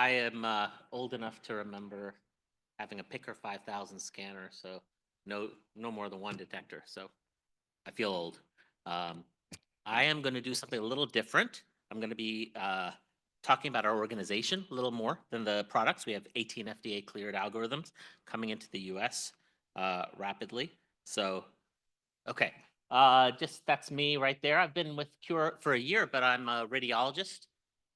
I am old enough to remember having a Picker 5000 scanner, so no more than one detector. So I feel old. Um, I am going to do something a little different. I'm going to be talking about our organization a little more than the products. We have 18 FDA cleared algorithms coming into the US rapidly. So, okay. Just that's me right there. I've been with Cure for a year, but I'm a radiologist.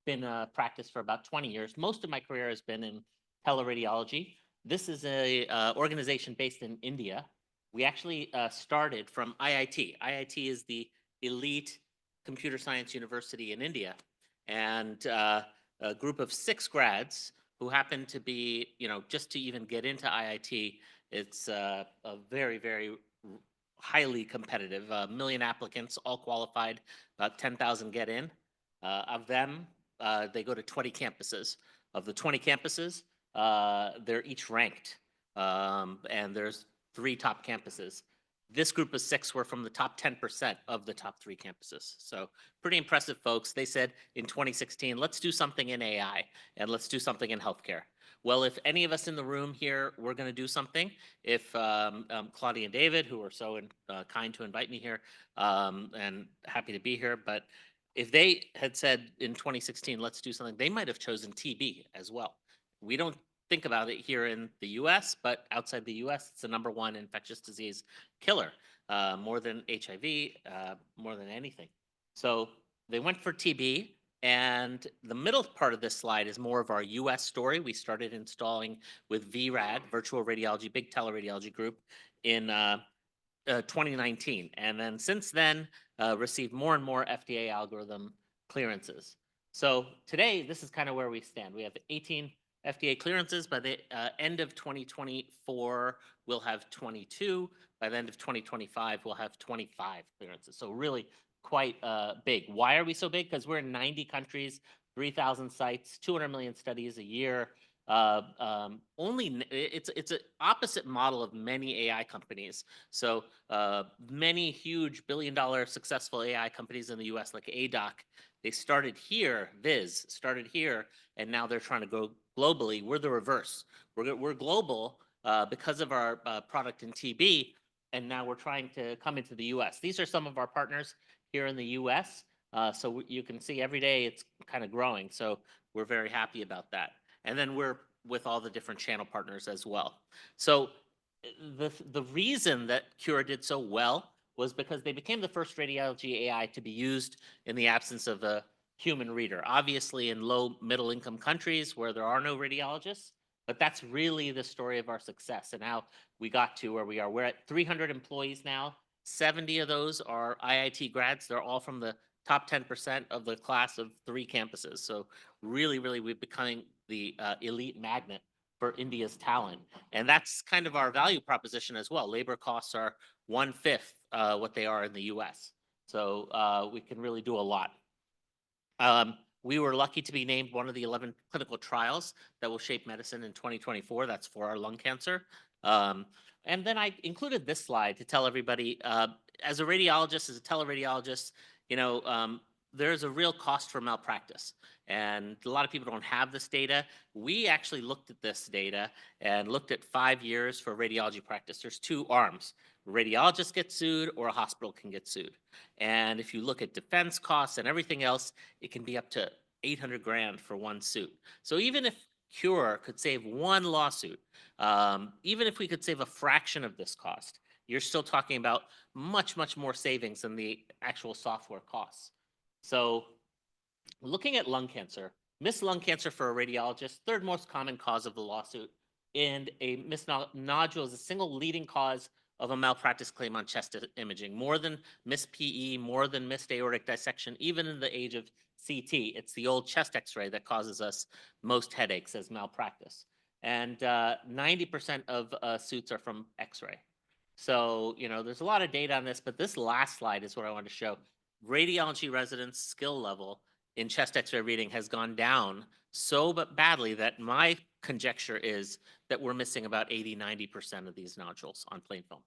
Been practice for about 20 years. Most of my career has been in teleradiology. This is a organization based in India. We actually started from IIT. IIT is the elite computer science university in India, and a group of 6 grads who happen to be, just to even get into IIT, it's a very highly competitive. A million applicants, all qualified, about 10,000 get in. Of them, they go to 20 campuses. Of the 20 campuses, they're each ranked, and there's 3 top campuses. This group of 6 were from the top 10% of the top 3 campuses. So pretty impressive folks. They said in 2016, let's do something in AI and let's do something in healthcare. Well, if any of us in the room here, we're going to do something. If Claudia and David, who are so kind to invite me here, and happy to be here, but if they had said in 2016, let's do something, they might have chosen TB as well. We don't think about it here in the US, but outside the US, it's the #1 infectious disease killer, more than HIV, more than anything. So they went for TB. And the middle part of this slide is more of our US story. We started installing with VRAD, Virtual Radiology, Big Teleradiology Group, in 2019. And then since then, received more and more FDA algorithm clearances. So today, this is kind of where we stand. We have 18 FDA clearances. By the end of 2024, we'll have 22. By the end of 2025, we'll have 25 clearances. So really quite big. Why are we so big? Because we're in 90 countries, 3,000 sites, 200 million studies a year. It's an opposite model of many AI companies. So many huge billion-dollar successful AI companies in the US, like ADOC, they started here. Viz started here, and now they're trying to go globally. We're the reverse. We're global because of our product in TB, and now we're trying to come into the US. These are some of our partners here in the US. So you can see every day it's kind of growing. So we're very happy about that. And then we're with all the different channel partners as well. So the reason that Cure did so well was because they became the first radiology AI to be used in the absence of a human reader. Obviously, in low middle income countries where there are no radiologists, but that's really the story of our success and how we got to where we are. We're at 300 employees now. 70 of those are IIT grads. They're all from the top 10% of the class of 3 campuses. So really, we've become the elite magnet for India's talent. And that's kind of our value proposition as well. Labor costs are 1/5 what they are in the US. So we can really do a lot. We were lucky to be named one of the 11 clinical trials that will shape medicine in 2024. That's for our lung cancer. And then I included this slide to tell everybody, as a radiologist, as a teleradiologist, there's a real cost for malpractice. And a lot of people don't have this data. We actually looked at this data and looked at 5 years for radiology practice. There's 2 arms. A radiologist gets sued or a hospital can get sued. And if you look at defense costs and everything else, it can be up to 800 grand for one suit. So even if Cure could save one lawsuit, even if we could save a fraction of this cost, you're still talking about much more savings than the actual software costs. So looking at lung cancer, missed lung cancer for a radiologist, 3rd most common cause of the lawsuit, and a missed nodule is a single leading cause of a malpractice claim on chest imaging, more than missed PE, more than missed aortic dissection, even in the age of CT. It's the old chest x-ray that causes us most headaches as malpractice. And 90% of suits are from x-ray. So, there's a lot of data on this, but this last slide is what I wanted to show. Radiology residents' skill level in chest x-ray reading has gone down so badly that my conjecture is that we're missing about 80–90% of these nodules on plain film.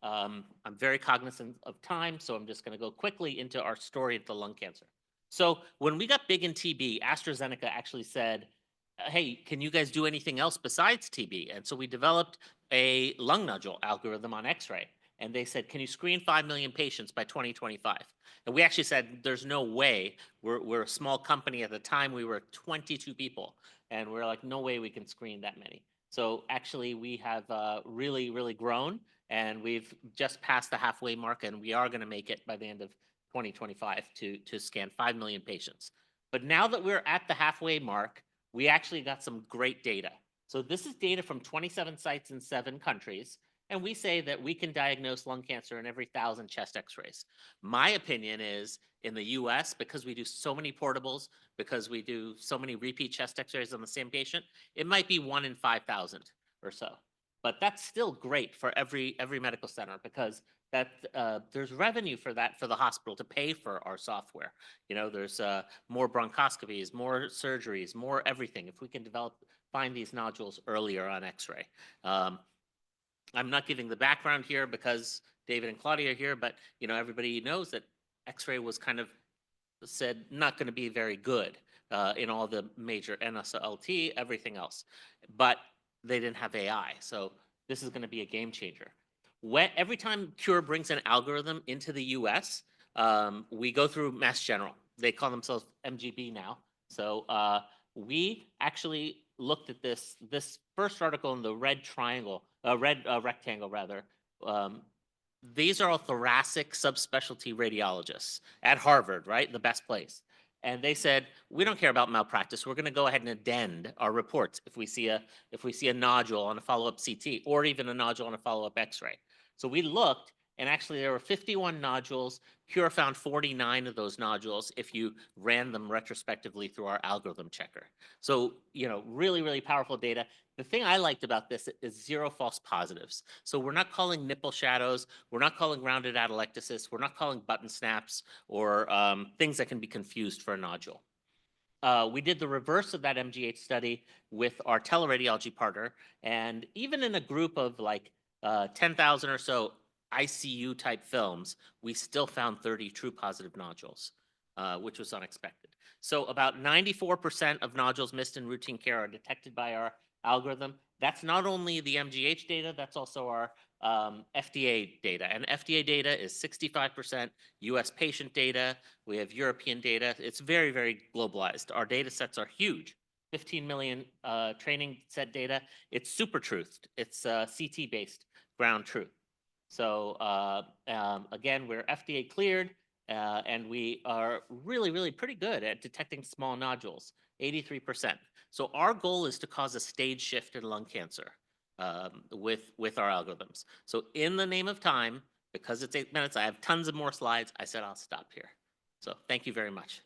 I'm very cognizant of time, so I'm just going to go quickly into our story of the lung cancer. So when we got big in TB, AstraZeneca actually said, hey, can you guys do anything else besides TB? And so we developed a lung nodule algorithm on X-ray. And they said, can you screen 5 million patients by 2025? And we actually said, there's no way. We're a small company. At the time, we were 22 people. And we're like, no way we can screen that many. So actually, we have really, really grown. And we've just passed the halfway mark. And we are going to make it by the end of 2025 to scan 5 million patients. But now that we're at the halfway mark, we actually got some great data. So this is data from 27 sites in 7 countries. And we say that we can diagnose lung cancer in every 1,000 chest x-rays. My opinion is in the US, because we do so many portables, because we do so many repeat chest x-rays on the same patient, it might be 1 in 5,000 or so. But that's still great for every medical center because that there's revenue for that for the hospital to pay for our software. You know, there's more bronchoscopies, more surgeries, more everything. If we can find these nodules earlier on X-ray. I'm not giving the background here because David and Claudia are here, but you know, everybody knows that X-ray was kind of said not going to be very good in all the major NSLT, everything else. But they didn't have AI. So this is going to be a game changer. Every time Cure brings an algorithm into the US, we go through Mass General. They call themselves MGB now. So we actually looked at this first article in the red triangle, red rectangle rather. Um, these are all thoracic subspecialty radiologists at Harvard, right? The best place. And they said, we don't care about malpractice. We're going to go ahead and addend our reports if we see a nodule on a follow-up CT or even a nodule on a follow-up X-ray. So we looked, and actually there were 51 nodules. Cure found 49 of those nodules if you ran them retrospectively through our algorithm checker. So, you know, really, really powerful data. The thing I liked about this is 0 false positives. So we're not calling nipple shadows. We're not calling rounded atelectasis. We're not calling button snaps or things that can be confused for a nodule. We did the reverse of that MGH study with our teleradiology partner. And even in a group of like 10,000 or so ICU type films, we still found 30 true positive nodules, which was unexpected. So about 94% of nodules missed in routine care are detected by our algorithm. That's not only the MGH data, that's also our FDA data. And FDA data is 65% US patient data. We have European data. It's very, very globalized. Our data sets are huge. 15 million training set data. It's super truthed. It's CT based ground truth. So again, we're FDA cleared and we are really, really pretty good at detecting small nodules, 83%. So our goal is to cause a stage shift in lung cancer with our algorithms. So in the name of time, because it's 8 minutes, I have tons of more slides. I said I'll stop here. So thank you very much.